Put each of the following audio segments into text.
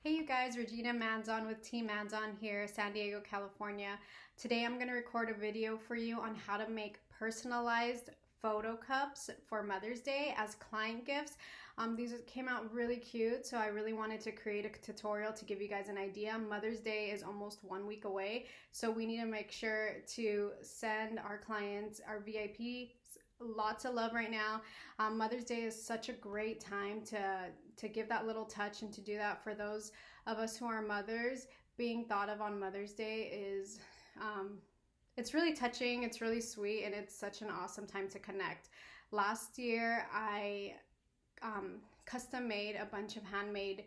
Hey you guys, Regina Manzon with Team Manzon here, San Diego, California. Today I'm going to record a video for you on how to make personalized photo cups for Mother's Day as client gifts. These came out really cute, so I really wanted to create a tutorial to give you guys an idea. Mother's Day is almost 1 week away, so we need to make sure to send our clients, our VIPs, lots of love right now. Mother's Day is such a great time to give that little touch and to do that for those of us who are mothers. Being thought of on Mother's Day is it's really touching, it's really sweet, and it's such an awesome time to connect. Last year I custom made a bunch of handmade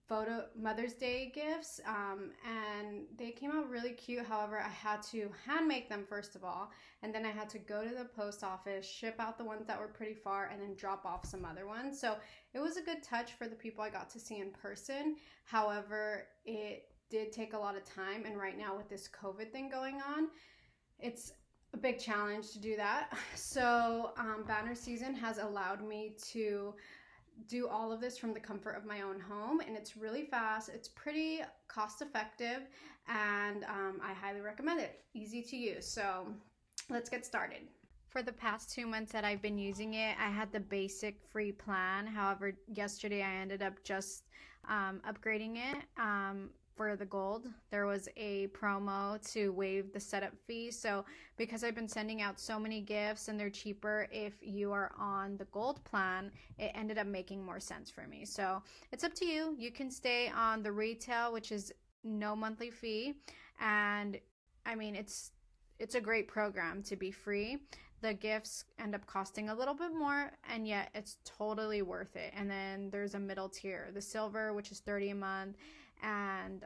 photo Mother's Day gifts, and they came out really cute. However, I had to hand make them first of all, and then I had to go to the post office, ship out the ones that were pretty far, and then drop off some other ones. So it was a good touch for the people I got to see in person. However, it did take a lot of time, and right now with this COVID thing going on, it's a big challenge to do that. So banner season has allowed me to do all of this from the comfort of my own home, and it's really fast, it's pretty cost effective, and I highly recommend it. Easy to use. So let's get started. For the past 2 months that I've been using it, I had the basic free plan. However, yesterday I ended up just upgrading it for the gold. There was a promo to waive the setup fee. So because I've been sending out so many gifts and they're cheaper if you are on the gold plan, it ended up making more sense for me. So it's up to you. You can stay on the retail, which is no monthly fee. And I mean, it's a great program to be free. The gifts end up costing a little bit more, and yet it's totally worth it. And then there's a middle tier, the silver, which is $30 a month. And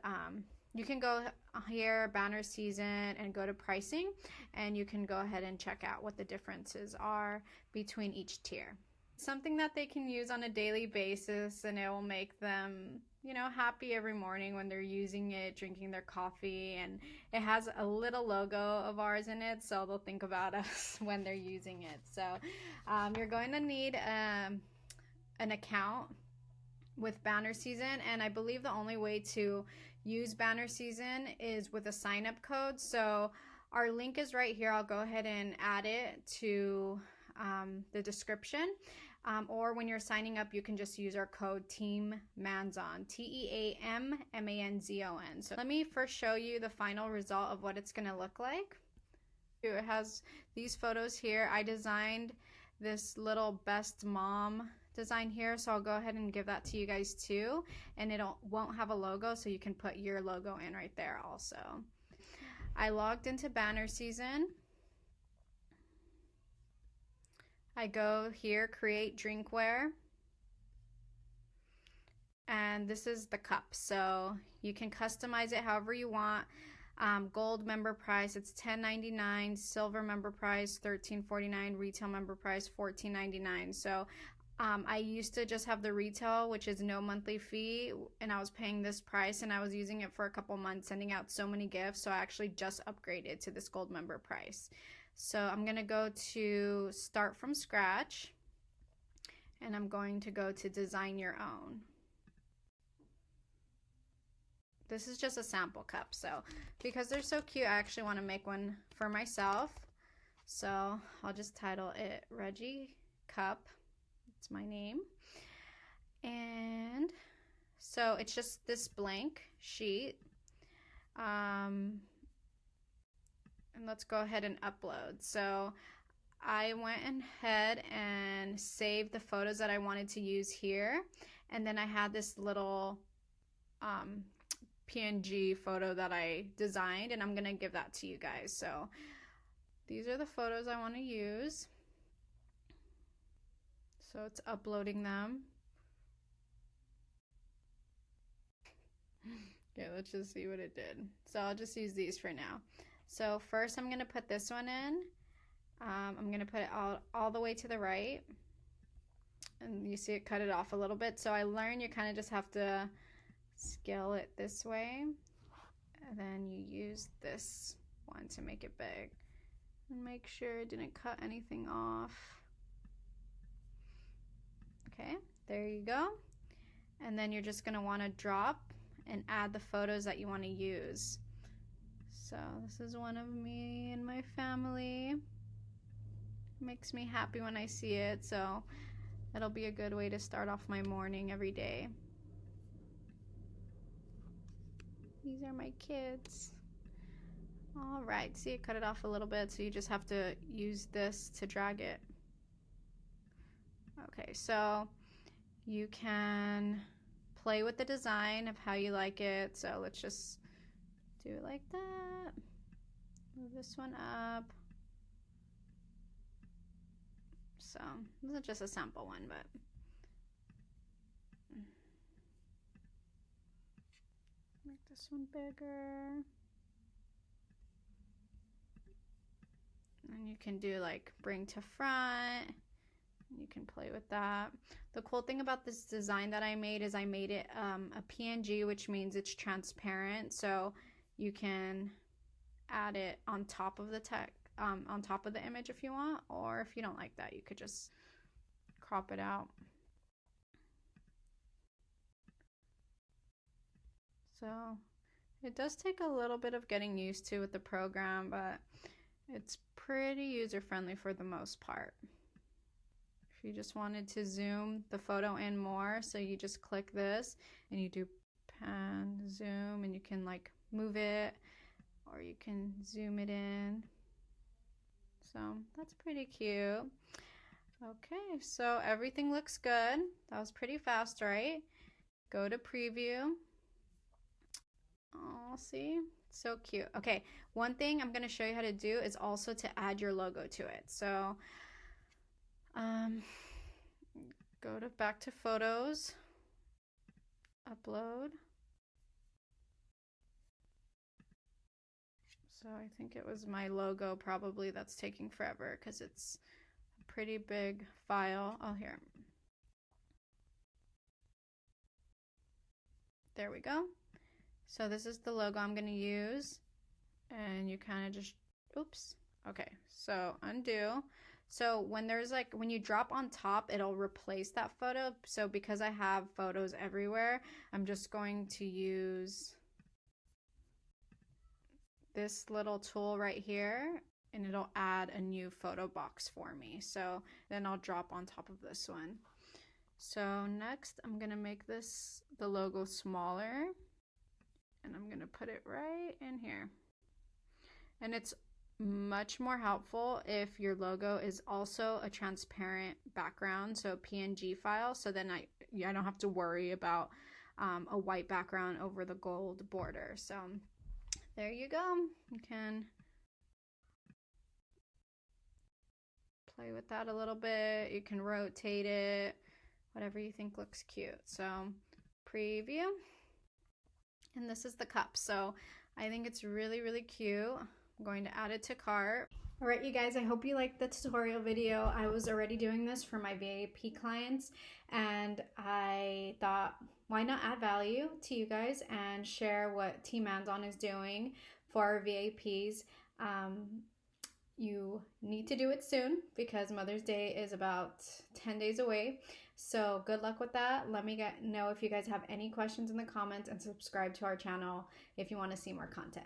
you can go here, banner season, and go to pricing, and you can go ahead and check out what the differences are between each tier. Something that they can use on a daily basis, and it will make them, you know, happy every morning when they're using it, drinking their coffee. And it has a little logo of ours in it, so they'll think about us when they're using it. So you're going to need an account with banner season, and I believe the only way to use banner season is with a sign up code. So our link is right here. I'll go ahead and add it to the description, or when you're signing up, you can just use our code TEAMMANZON, TEAMMANZON. So let me first show you the final result of what it's going to look like. It has these photos here. I designed this little best mom design here, so I'll go ahead and give that to you guys too, and it won't have a logo, so you can put your logo in right there also. I logged into banner season. I go here, create drinkware, and this is the cup, so you can customize it however you want. Gold member price, it's $10.99. Silver member price, $13.49. Retail member price, $14.99. So I used to just have the retail, which is no monthly fee, and I was paying this price, and I was using it for a couple months, sending out so many gifts, so I actually just upgraded to this gold member price. So I'm going to go to start from scratch, and I'm going to go to design your own. This is just a sample cup, so because they're so cute, I actually want to make one for myself. So I'll just title it Reggie Cup. It's my name. And so it's just this blank sheet. And let's go ahead and upload. So I went ahead and saved the photos that I wanted to use here. And then I had this little PNG photo that I designed, and I'm going to give that to you guys. So these are the photos I want to use. So it's uploading them. Okay, let's just see what it did. So I'll just use these for now. So first I'm going to put this one in. I'm going to put it all the way to the right. And you see it cut it off a little bit. So I learned you kind of just have to scale it this way. And then you use this one to make it big. And make sure it didn't cut anything off. Okay, there you go. And then you're just going to want to drop and add the photos that you want to use. So this is one of me and my family. Makes me happy when I see it, so it'll be a good way to start off my morning every day. These are my kids. All right, see, I cut it off a little bit, so you just have to use this to drag it. Okay, so you can play with the design of how you like it. So let's just do it like that. Move this one up. So this is just a sample one, but make this one bigger. And you can do like bring to front. You can play with that. The cool thing about this design that I made is I made it a PNG, which means it's transparent. So you can add it on top of the text, on top of the image if you want, or if you don't like that, you could just crop it out. So it does take a little bit of getting used to with the program, but it's pretty user-friendly for the most part. If you just wanted to zoom the photo in more, so you just click this and you do pan, zoom, and you can like move it, or you can zoom it in. So that's pretty cute. Okay, so everything looks good. That was pretty fast, right? Go to preview. Oh, see? So cute. Okay, one thing I'm going to show you how to do is also to add your logo to it. So go to back to photos, upload. So I think it was my logo probably that's taking forever because it's a pretty big file. Oh, here. There we go. So this is the logo I'm going to use, and you kind of just, oops. Okay, so undo. So when there's like, when you drop on top, it'll replace that photo. So because I have photos everywhere, I'm just going to use this little tool right here, and it'll add a new photo box for me. So then I'll drop on top of this one. So next I'm gonna make this, the logo, smaller, and I'm gonna put it right in here. And it's much more helpful if your logo is also a transparent background, so a PNG file, so then I don't have to worry about a white background over the gold border. So there you go. You can play with that a little bit. You can rotate it, whatever you think looks cute. So preview. And this is the cup. So I think it's really, really cute. I'm going to add it to cart. All right, you guys, I hope you liked the tutorial video. I was already doing this for my VIP clients, and I thought, why not add value to you guys and share what TEAMMANZON is doing for our VIPs. You need to do it soon because Mother's Day is about 10 days away. So good luck with that. Let me know if you guys have any questions in the comments, and subscribe to our channel if you want to see more content.